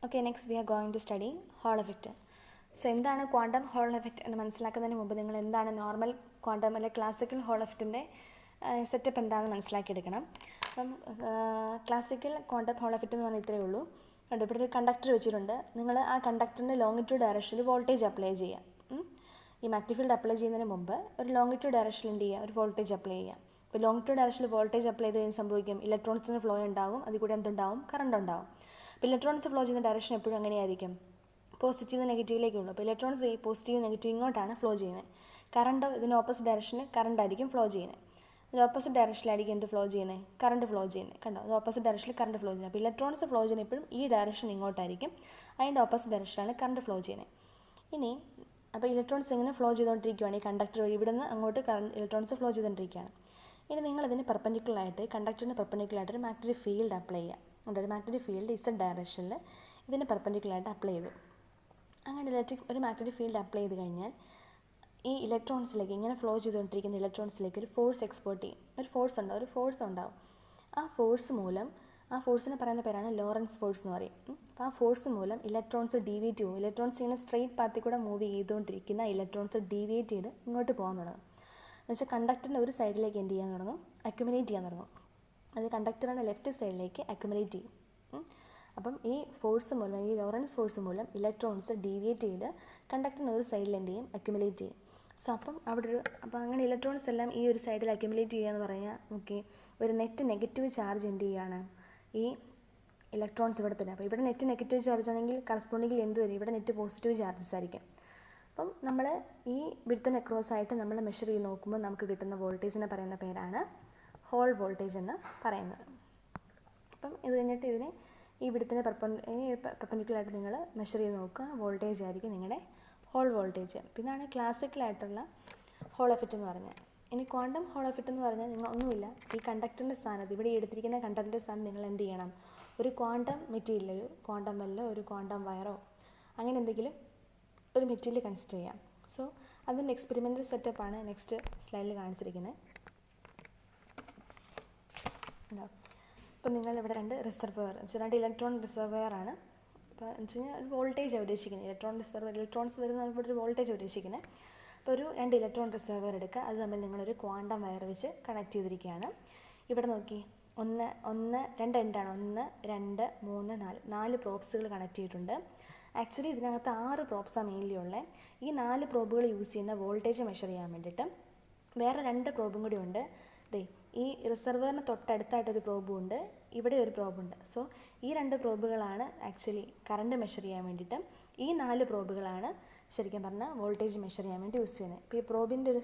Okay, next we are going to study Hall effect. So, എന്താണ് quantum Hall effect എന്ന് മനസ്സിലാക്കുന്നതിന് മുമ്പ് നിങ്ങൾ എന്താണ് നോർമൽ ക്വാണ്ടം അല്ലെങ്കിൽ ക്ലാസിക്കൽ ഹോൾ എഫക്റ്റിൻ്റെ സെറ്റപ്പ് എന്താണെന്ന് മനസ്സിലാക്കിയെടുക്കണം. അപ്പം ക്ലാസിക്കൽ ക്വാണ്ടം ഹോൾ എഫക്റ്റ് എന്ന് പറഞ്ഞാൽ ഇത്രയേ ഉള്ളൂ. ഇവിടെ ഒരു കണ്ടക്ടർ വെച്ചിട്ടുണ്ട്. നിങ്ങൾ ആ കണ്ടക്ടറിൻ്റെ ലോങ്ങിറ്റ്യൂഡ് ഡയറക്ഷനിൽ വോൾട്ടേജ് അപ്ലൈ ചെയ്യാം. ഈ മാഗ്നറ്റിക് ഫീൽഡ് അപ്ലൈ ചെയ്യുന്നതിന് മുമ്പ് ഒരു ലോങ്ങിറ്റ്യൂഡ് ഡയറക്ഷനിൽ എന്ത് ചെയ്യുക, ഒരു വോൾട്ടേജ് അപ്ലൈ ചെയ്യുക. ഇപ്പോൾ ലോങ്ങിറ്റ്യൂഡ് ഡയറക്ഷനിൽ വോൾട്ടേജ് അപ്ലൈ ചെയ്ത് കഴിഞ്ഞ് സംഭവിക്കും ഇലക്ട്രോൺസിന് ഫ്ലോ ഉണ്ടാകും, അതിൽ കൂടെ എന്തുണ്ടാവും, കറണ്ട് ഉണ്ടാവും. അപ്പോൾ ഇലക്ട്രോൺസ് ഫ്ലോ ചെയ്യുന്ന ഡയറക്ഷൻ എപ്പോഴും അങ്ങനെയായിരിക്കും, പോസിറ്റീവ് നെഗറ്റീവിലേക്കുള്ളൂ. അപ്പോൾ ഇലക്ട്രോൺസ് ഈ പോസിറ്റീവ് നെഗറ്റീവ് ഇങ്ങോട്ടാണ് ഫ്ലോ ചെയ്യുന്നത്. കറണ്ട് ഇതിന് ഓപ്പോസിറ്റ് ഡയറക്ഷനിൽ കറണ്ട് ആയിരിക്കും ഫ്ലോ ചെയ്യുന്നത്. ഇത് ഓപ്പോസിറ്റ് ഡയറക്ഷനിലായിരിക്കും എന്ത് ഫ്ലോ ചെയ്യുന്നത്, കറണ്ട് ഫ്ലോ ചെയ്യുന്നത്. കണ്ടോ, അത് ഓപ്പോസിറ്റ് ഡയറക്ഷനിൽ കറണ്ട് ഫ്ലോ ചെയ്യുന്നത്. അപ്പോൾ ഇലക്ട്രോൺസ് ഫ്ലോ ചെയ്യുന്നത് എപ്പോഴും ഈ ഡയറക്ഷൻ ഇങ്ങോട്ടായിരിക്കും, അതിൻ്റെ ഓപ്പോസിറ്റ് ഡയറക്ഷനിലാണ് കറണ്ട് ഫ്ലോ ചെയ്യുന്നത്. ഇനി അപ്പോൾ ഇലക്ട്രോൺസ് ഇങ്ങനെ ഫ്ലോ ചെയ്തുകൊണ്ടിരിക്കുകയാണ്, ഈ കണ്ടക്ടർ വഴി ഇവിടെ നിന്ന് അങ്ങോട്ട് ഇലക്ട്രോൺസ് ഫ്ലോ ചെയ്തുകൊണ്ടിരിക്കുകയാണ്. ഇനി നിങ്ങളിതിന് പെർപെൻഡിക്കുലറായിട്ട് കണ്ടക്ടറിന് പെർപെൻഡിക്കുലറായിട്ട് ഒരു മാഗ്നറ്റിക് ഫീൽഡ് അപ്ലൈ ചെയ്യുക. ഒരു മാഗ്നറ്റിക് ഫീൽഡ് ഇസഡ് ഡയറക്ഷനിൽ ഇതിന് പെർപെൻഡിക്കുലറായിട്ട് അപ്ലൈ ചെയ്തു. അങ്ങനെ ഒരു മാഗ്നറ്റിക് ഫീൽഡ് അപ്ലൈ ചെയ്ത് കഴിഞ്ഞാൽ ഈ ഇലക്ട്രോൺസിലേക്ക് ഇങ്ങനെ ഫ്ലോ ചെയ്തുകൊണ്ടിരിക്കുന്ന ഇലക്ട്രോൺസിലേക്ക് ഒരു ഫോഴ്സ് എക്സ്പേർട്ട് ചെയ്യും. ഒരു ഫോഴ്സ് ഉണ്ടാവും. ആ ഫോഴ്സ് മൂലം, ആ ഫോഴ്സിനെ പറയുന്ന പേരാണ് ലോറൻസ് ഫോഴ്സ് എന്ന് പറയും. അപ്പോൾ ആ ഫോഴ്സ് മൂലം ഇലക്ട്രോൺസ് ഡീവിയേറ്റ് ചെയ്യും. ഇലക്ട്രോൺസ് ഇങ്ങനെ സ്ട്രെയിറ്റ് പാത്തിൽ കൂടെ മൂവ് ചെയ്തുകൊണ്ടിരിക്കുന്ന ഇലക്ട്രോൺസ് ഡീവിയേറ്റ് ചെയ്ത് ഇങ്ങോട്ട് പോകാൻ തുടങ്ങും. എന്നുവെച്ചാൽ കണ്ടക്ടറിൻ്റെ ഒരു സൈഡിലേക്ക് എന്ത് ചെയ്യാൻ തുടങ്ങും, അക്യുമുലേറ്റ് ചെയ്യാൻ തുടങ്ങും. അത് കണ്ടക്ടറിൻ്റെ ലെഫ്റ്റ് സൈഡിലേക്ക് അക്യുമുലേറ്റ് ചെയ്യും. അപ്പം ഈ ഫോഴ്സ് മൂലം, ഈ ലോറൻസ് ഫോഴ്സ് മൂലം ഇലക്ട്രോൺസ് ഡീവിയേറ്റ് ചെയ്ത് കണ്ടക്ടറിൻ്റെ ഒരു സൈഡിൽ എന്ത് ചെയ്യും, അക്യുമുലേറ്റ് ചെയ്യും. സോ അപ്പം അങ്ങനെ ഇലക്ട്രോൺസ് എല്ലാം ഈ ഒരു സൈഡിൽ അക്യുമുലേറ്റ് ചെയ്യുക എന്ന് പറഞ്ഞാൽ ഓക്കെ, ഒരു നെറ്റ് നെഗറ്റീവ് ചാർജ് എന്ത് ചെയ്യുകയാണ്, ഈ ഇലക്ട്രോൺസ് ഇവിടെ തന്നെ. അപ്പോൾ ഇവിടെ നെറ്റ് നെഗറ്റീവ് ചാർജ് ആണെങ്കിൽ കറസ്പോണ്ടിങ്ങിൽ എന്ത് വരും, ഇവിടെ നെറ്റ് പോസിറ്റീവ് ചാർജസ് ആയിരിക്കും. അപ്പം നമ്മൾ ഈ വിഡ്ത്തിന് അക്രോസ് ആയിട്ട് നമ്മൾ മെഷർ ചെയ്ത് നോക്കുമ്പോൾ നമുക്ക് കിട്ടുന്ന വോൾട്ടേജിനെ പറയുന്ന പേരാണ് ഹോൾ വോൾട്ടേജ് എന്ന് പറയുന്നത്. അപ്പം ഇത് കഴിഞ്ഞിട്ട് ഇതിനെ ഈ വിഡ്ത്തിന് പെർപെൻഡിക്കുലറായിട്ട് നിങ്ങൾ മെഷർ ചെയ്ത് നോക്കുക, വോൾട്ടേജ് ആയിരിക്കും നിങ്ങളുടെ ഹോൾ വോൾട്ടേജ്. പിന്നാണ് ക്ലാസിക്കലായിട്ടുള്ള ഹോൾ എഫക്റ്റ് എന്ന് പറഞ്ഞാൽ. ഇനി ക്വാണ്ടം ഹോൾ എഫക്റ്റ് എന്ന് പറഞ്ഞാൽ നിങ്ങൾ ഒന്നുമില്ല, ഈ കണ്ടക്ടറിൻ്റെ സ്ഥാനത്ത്, ഇവിടെ എടുത്തിരിക്കുന്ന കണ്ടക്ടറിൻ്റെ സ്ഥാനത്ത് നിങ്ങൾ എന്ത് ചെയ്യണം, ഒരു ക്വാണ്ടം മെറ്റീരിയൽ, ഒരു ക്വാണ്ടം ബെല്ലോ ഒരു ക്വാണ്ടം വയറോ അങ്ങനെ എന്തെങ്കിലും ഒരു മെറ്റീരിയൽ കൺസിഡർ ചെയ്യാം. സോ അതിൻ്റെ എക്സ്പെരിമെൻ്റൽ സെറ്റപ്പാണ് നെക്സ്റ്റ് സ്ലൈഡിൽ കാണിച്ചിരിക്കുന്നത്. ഇപ്പം നിങ്ങളിവിടെ രണ്ട് റിസർവെയർ, രണ്ട് ഇലക്ട്രോൺ റിസർവെയർ ആണ്. ഇപ്പോൾ എന്ന് വെച്ച് കഴിഞ്ഞാൽ വോൾട്ടേജ് ഉദ്ദേശിക്കുന്നത്, ഇലക്ട്രോൺസ് വരുന്ന ഇവിടെ ഒരു വോൾട്ടേജ് ഉദ്ദേശിക്കുന്നത്. അപ്പോൾ ഒരു രണ്ട് ഇലക്ട്രോൺ റിസർവെയർ എടുക്കുക, അത് തമ്മിൽ നിങ്ങളൊരു ക്വാണ്ടം വയർ വെച്ച് കണക്ട് ചെയ്തിരിക്കുകയാണ്. ഇവിടെ നോക്കി, രണ്ട് എൻഡാണ്, 1 2 3 4 പ്രോബ്സുകൾ കണക്ട് ചെയ്തിട്ടുണ്ട്. ആക്ച്വലി ഇതിനകത്ത് 6 പ്രോബ്സാണ് മെയിൻലി ഉള്ളത്. ഈ 4 പ്രോബുകൾ യൂസ് ചെയ്യുന്ന വോൾട്ടേജ് മെഷർ ചെയ്യാൻ വേണ്ടിയിട്ട് വേറെ 2 പ്രോബും കൂടി ഉണ്ട്. ഈ റിസർവറിന് തൊട്ടടുത്തായിട്ടൊരു പ്രോബും ഉണ്ട്, ഇവിടെ ഒരു പ്രോബുണ്ട്. സോ ഈ 2 പ്രോബുകളാണ് ആക്ച്വലി കറണ്ട് മെഷർ ചെയ്യാൻ വേണ്ടിയിട്ട്. ഈ 4 പ്രോബുകളാണ് ശരിക്കും പറഞ്ഞാൽ വോൾട്ടേജ് മെഷർ ചെയ്യാൻ വേണ്ടി യൂസ് ചെയ്യുന്നത്. ഇപ്പോൾ ഈ പ്രോബിൻ്റെ ഒരു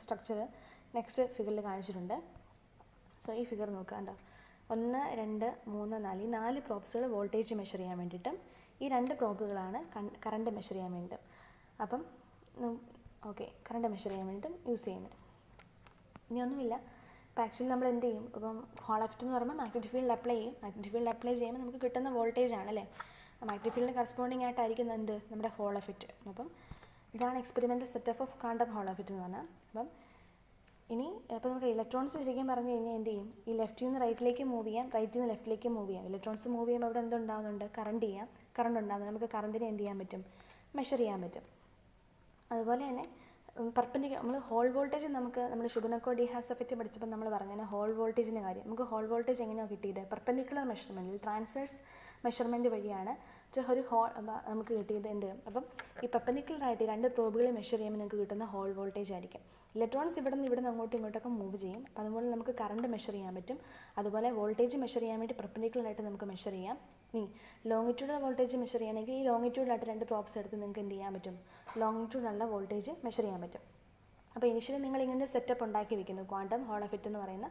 സ്ട്രക്ചർ നെക്സ്റ്റ് ഫിഗറിൽ കാണിച്ചിട്ടുണ്ട്. സോ ഈ ഫിഗർ നോക്കുക, കണ്ടോ, 1 2 3 4 ഈ 4 പ്രോബ്സുകൾ വോൾട്ടേജ് മെഷർ ചെയ്യാൻ വേണ്ടിയിട്ടും ഈ 2 പ്രോബുകളാണ് കറണ്ട് മെഷർ ചെയ്യാൻ വേണ്ടിയിട്ടും. അപ്പം ഓക്കെ, കറണ്ട് മെഷർ ചെയ്യാൻ വേണ്ടിയിട്ടും യൂസ് ചെയ്യുന്നത്. ഇനിയൊന്നുമില്ല, ഇപ്പോൾ ആക്ച്വലി നമ്മൾ എന്ത് ചെയ്യും, ഇപ്പം ഹോൾ എഫക്റ്റ് എന്ന് പറയുമ്പോൾ മാഗ്നറ്റിക് ഫീൽഡ് അപ്ലൈ ചെയ്യും. മാഗ്നറ്റിക് ഫീൽഡ് അപ്ലൈ ചെയ്യുമ്പോൾ നമുക്ക് കിട്ടുന്ന വോൾട്ടേജ് ആണല്ലേ, മാഗ്നറ്റിക് ഫീൽഡിന് കറസ്പോണ്ടിങ് ആയിട്ടായിരിക്കും എന്ത്, നമ്മുടെ ഹോൾ എഫക്റ്റ്. അപ്പം ഇതാണ് experimental setup of quantum Hall effect എന്ന് പറഞ്ഞാൽ. അപ്പം അപ്പോൾ നമുക്ക് ഇലക്ട്രോൺസ് ശരിക്കും പറഞ്ഞു കഴിഞ്ഞാൽ എന്ത് ചെയ്യും, ഈ ലെഫ്റ്റിൽ നിന്ന് റൈറ്റിലേക്ക് മൂവ് ചെയ്യാം, റൈറ്റിൽ നിന്ന് ലെഫ്റ്റിലേക്ക് മൂവ് ചെയ്യാം. ഇലക്ട്രോൺസ് മൂവ് ചെയ്യുമ്പോൾ അവിടെ എന്തുണ്ടാകുന്നുണ്ട്, കറണ്ട് ഉണ്ടാകുന്നുണ്ട്. നമുക്ക് കറണ്ടിനെ എന്ത് ചെയ്യാൻ പറ്റും, മെഷർ ചെയ്യാൻ പറ്റും. അതുപോലെ തന്നെ നമ്മൾ ഹോൾ വോൾട്ടേജ് നമ്മൾ ഷുബനക്കോ-ഡി-ഹാസ് എഫക്റ്റ് പഠിച്ചപ്പോൾ നമ്മൾ പറഞ്ഞാൽ ഹോൾ വോൾട്ടേജിൻ്റെ കാര്യം. നമുക്ക് ഹോൾ വോൾട്ടേജ് എങ്ങനെയാണ് കിട്ടിയത്, പെർപെൻഡിക്കുലർ മെഷർമെൻറ്റിൽ ട്രാൻസ്വേഴ്സ് മെഷർമെൻറ്റ് വഴിയാണ് ഒരു ഹോൾ നമുക്ക് കിട്ടിയത്. എന്ത്, അപ്പം ഈ പെർപെൻഡിക്കുലറായിട്ട് 2 പ്രോബുകൾ മെഷർ ചെയ്യുമ്പോൾ നിങ്ങൾക്ക് കിട്ടുന്ന ഹോൾ വോൾട്ടേജ് ആയിരിക്കും. ഇലക്ട്രോൺസ് ഇവിടെ നിന്ന് അങ്ങോട്ടും ഇങ്ങോട്ടൊക്കെ മൂവ് ചെയ്യും. അപ്പോൾ അതുപോലെ നമുക്ക് കറണ്ട് മെഷർ ചെയ്യാൻ പറ്റും. അതുപോലെ വോൾട്ടേജ് മെഷർ ചെയ്യാൻ വേണ്ടി പെർപെൻഡിക്കുലറായിട്ട് നമുക്ക് മെഷർ ചെയ്യാം. ഇനി ലോങ്ങിറ്റ്യൂഡൽ വോൾട്ടേജ് മെഷർ ചെയ്യണമെങ്കിൽ ഈ ലോങ്ങിറ്റ്യൂഡിലായിട്ട് 2 പ്രോബ്സ് എടുത്ത് നിങ്ങൾക്ക് എന്ത് ചെയ്യാൻ പറ്റും, ലോങ്ങിറ്റ്യൂഡുള്ള വോൾട്ടേജ് മെഷർ ചെയ്യാൻ പറ്റും. അപ്പോൾ ഇനിഷ്യലി നിങ്ങൾ ഇങ്ങനെ സെറ്റപ്പ് ഉണ്ടാക്കി വെക്കുന്നു, ക്വാണ്ടം ഹോൾ എഫക്റ്റ് എന്ന് പറയുന്ന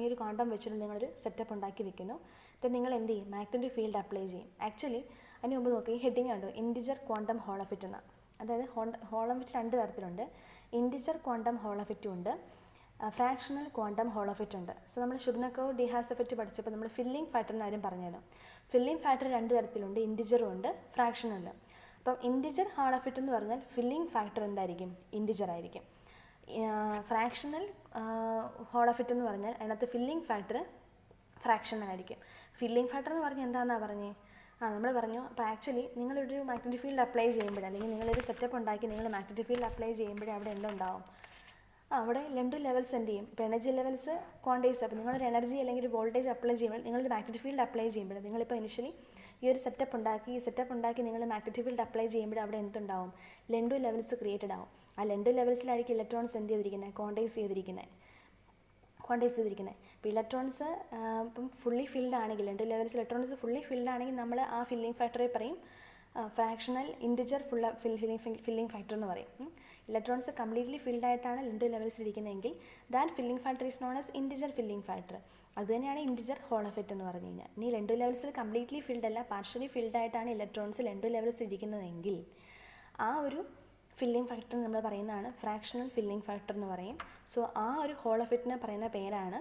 ഈ ഒരു ക്വാണ്ടം വെച്ചിട്ട് നിങ്ങളൊരു സെറ്റപ്പ് ഉണ്ടാക്കി വെക്കുന്നു. then നിങ്ങൾ എന്ത് ചെയ്യും, മാഗ്നറ്റിക് ഫീൽഡ് അപ്ലൈ ചെയ്യും. ആക്ച്വലി അതിന് മുമ്പ് നോക്കി, ഈ ഹെഡിങ് ഉണ്ട് ഇൻറ്റിജർ ക്വാണ്ടം ഹോൾ എഫക്റ്റ് എന്ന്. അതായത് ഹോൾ എഫക്റ്റ് 2 തരത്തിലുണ്ട്. ഇൻറ്റിജർ ക്വാണ്ടം ഹോൾ എഫക്റ്റും ഉണ്ട്, ഫ്രാക്ഷണൽ ക്വാണ്ടം ഹോൾ എഫക്റ്റ് ഉണ്ട്. സോ നമ്മൾ ഷുബനക്കോ-ഡി-ഹാസ് എഫക്റ്റ് പഠിച്ചപ്പോൾ നമ്മൾ ഫില്ലിംഗ് ഫാക്ടറിന് കാര്യം പറഞ്ഞല്ലോ. ഫില്ലിംഗ് ഫാക്ടർ 2 തരത്തിലുണ്ട്, ഇൻറ്റിജറും ഉണ്ട് ഫ്രാക്ഷണലും. അപ്പം ഇൻറ്റിജർ ഹോൾ എഫക്റ്റ് എന്ന് പറഞ്ഞാൽ ഫില്ലിംഗ് ഫാക്ടർ എന്തായിരിക്കും, ഇൻറ്റിജർ ആയിരിക്കും. ഫ്രാക്ഷണൽ ഹോൾ എഫക്റ്റ് എന്ന് പറഞ്ഞാൽ അതിനകത്ത് ഫില്ലിംഗ് ഫാക്ടർ ഫ്രാക്ഷണൽ ആയിരിക്കും. ഫില്ലിംഗ് ഫാക്ടർ എന്ന് പറഞ്ഞാൽ എന്താണെന്നാണ് പറഞ്ഞത്, നമ്മൾ പറഞ്ഞു. അപ്പോൾ ആക്ച്വലി നിങ്ങളൊരു മാഗ്നറ്റിക് ഫീൽഡ് അപ്ലൈ ചെയ്യുമ്പോൾ, അല്ലെങ്കിൽ നിങ്ങളൊരു സെറ്റപ്പ് ഉണ്ടാക്കി നിങ്ങൾ മാഗ്നറ്റിക് ഫീൽഡ് അപ്ലൈ ചെയ്യുമ്പോഴേ അവിടെ എന്തുണ്ടാവും? അവിടെ രണ്ട് ലെവൽസ് എന്ത് ചെയ്യും? ഇപ്പോൾ എനർജി ലെവൽസ് ക്വാണ്ടൈസ്. അപ്പോൾ നിങ്ങളൊരു എനർജി അല്ലെങ്കിൽ ഒരു വോൾട്ടേജ് അപ്ലൈ ചെയ്യുമ്പോൾ, നിങ്ങളൊരു മാഗ്നറ്റിക് ഫീൽഡ് അപ്ലൈ ചെയ്യുമ്പോൾ, നിങ്ങളിപ്പോൾ ഇനിഷ്യലി ഈ ഒരു സെറ്റപ്പ് ഉണ്ടാക്കി നിങ്ങൾ മാഗ്നറ്റിക് ഫീൽഡ് അപ്ലൈ ചെയ്യുമ്പോൾ അവിടെ എന്തുണ്ടാവും? രണ്ട് ലെവൽസ് ക്രിയേറ്റഡ് ആവും. ആ രണ്ട് ലെവൽസിലായിരിക്കും ഇലക്ട്രോൺസ് എന്ത് ചെയ്തിരിക്കുന്നത്? ക്വാണ്ടൈസ് ചെയ്തിരിക്കുന്നത്. ഇപ്പോൾ ഇലക്ട്രോൺസ് ഇപ്പം ഫുള്ളി ഫിൽഡ് ആണെങ്കിൽ, രണ്ട് ലെവൽസ് ഇലക്ട്രോൺസ് ഫുള്ളി ഫിൽഡ് ആണെങ്കിൽ നമ്മൾ ആ ഫില്ലിംഗ് ഫാക്ടറെ പറയും ഫ്രാക്ഷണൽ ഇൻറ്റിജർ ഫില്ലിംഗ് ഫാക്ടർ എന്ന് പറയും. ഇലക്ട്രോൺസ് കംപ്ലീറ്റ്ലി ഫിൽഡ് ആയിട്ടാണ് രണ്ട് ലെവൽസിൽ ഇരിക്കുന്നതെങ്കിൽ that filling factor is non as integer filling factor. അത് തന്നെയാണ് ഇൻറ്റിജർ ഹോൾ എഫക്റ്റ് എന്ന് പറഞ്ഞു കഴിഞ്ഞാൽ. ഇനി രണ്ട് ലെവൽസിൽ കംപ്ലീറ്റ്ലി ഫിൽഡ് അല്ല, പാർഷ്യലി ഫിൽഡ് ആയിട്ടാണ് ഇലക്ട്രോൺസ് രണ്ട് ലെവൽസ് ഇരിക്കുന്നതെങ്കിൽ ആ ഒരു ഫില്ലിംഗ് ഫാക്ടർ നമ്മൾ പറയുന്നതാണ് ഫ്രാക്ഷണൽ ഫില്ലിംഗ് ഫാക്ടർ എന്ന് പറയും. സോ ആ ഒരു ഹോൾ എഫക്റ്റിനെ പറയുന്ന പേരാണ്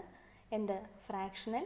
എന്ത്? ഫ്രാക്ഷണൽ